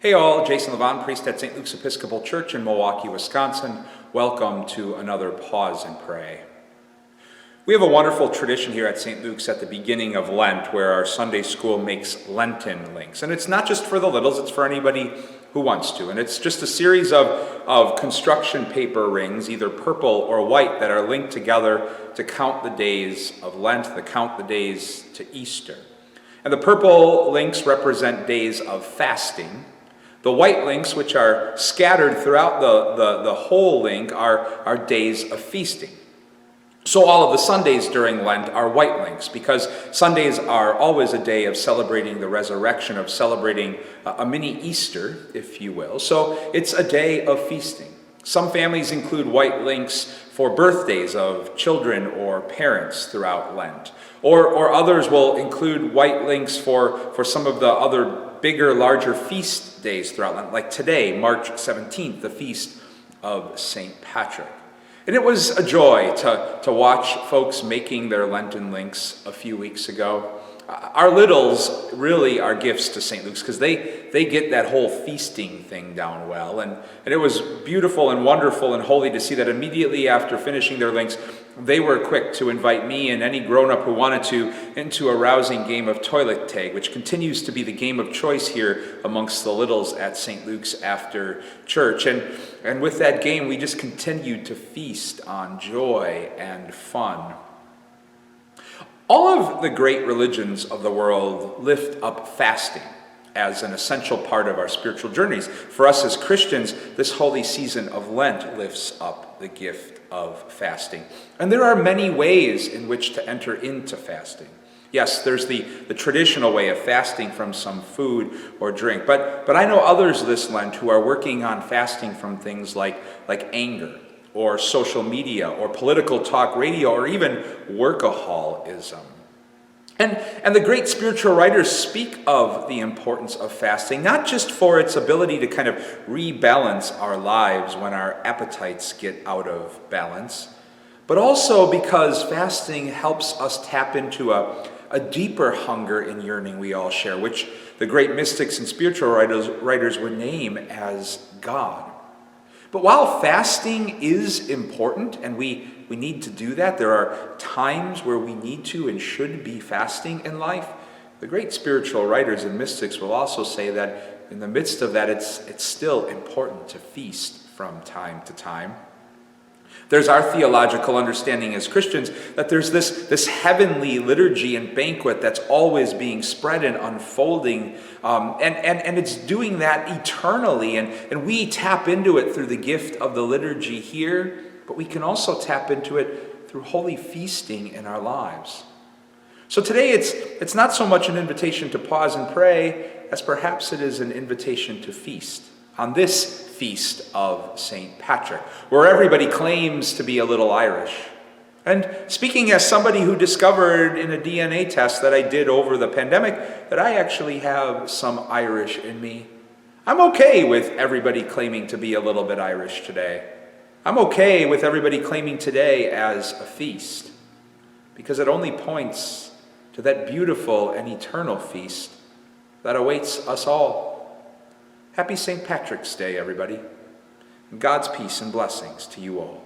Hey all, Jason Levon, priest at St. Luke's Episcopal Church in Milwaukee, Wisconsin. Welcome to another Pause and Pray. We have a wonderful tradition here at St. Luke's at the beginning of Lent where our Sunday school makes Lenten links. And it's not just for the littles, it's for anybody who wants to. And it's just a series of construction paper rings, either purple or white, that are linked together to count the days of Lent, to count the days to Easter. And the purple links represent days of fasting. The white links, which are scattered throughout the whole link, are days of feasting. So all of the Sundays during Lent are white links, because Sundays are always a day of celebrating the resurrection, of celebrating a mini Easter, if you will. So it's a day of feasting. Some families include white links for birthdays of children or parents throughout Lent. Or others will include white links for some of the other bigger, larger feast days throughout Lent, like today, March 17th, the feast of St. Patrick. And it was a joy to watch folks making their Lenten links a few weeks ago. Our littles really are gifts to St. Luke's because they get that whole feasting thing down well. And it was beautiful and wonderful and holy to see that immediately after finishing their links, they were quick to invite me and any grown-up who wanted to into a rousing game of toilet tag, which continues to be the game of choice here amongst the littles at St. Luke's after church. And with that game, we just continued to feast on joy and fun. All of the great religions of the world lift up fasting as an essential part of our spiritual journeys. For us as Christians, this holy season of Lent lifts up the gift of fasting. And there are many ways in which to enter into fasting. Yes, there's the traditional way of fasting from some food or drink, but I know others this Lent who are working on fasting from things like anger, or social media, or political talk radio, or even workaholism. And the great spiritual writers speak of the importance of fasting, not just for its ability to kind of rebalance our lives when our appetites get out of balance, but also because fasting helps us tap into a deeper hunger and yearning we all share, which the great mystics and spiritual writers would name as God. But while fasting is important, and we need to do that, there are times where we need to and should be fasting in life, the great spiritual writers and mystics will also say that in the midst of that, it's still important to feast from time to time. There's our theological understanding as Christians that there's this heavenly liturgy and banquet that's always being spread and unfolding, and it's doing that eternally, and we tap into it through the gift of the liturgy here, but we can also tap into it through holy feasting in our lives. So today it's not so much an invitation to pause and pray as perhaps it is an invitation to feast on this feast of St. Patrick, where everybody claims to be a little Irish. And speaking as somebody who discovered in a DNA test that I did over the pandemic that I actually have some Irish in me, I'm okay with everybody claiming to be a little bit Irish today. I'm okay with everybody claiming today as a feast, because it only points to that beautiful and eternal feast that awaits us all. Happy St. Patrick's Day, everybody. And God's peace and blessings to you all.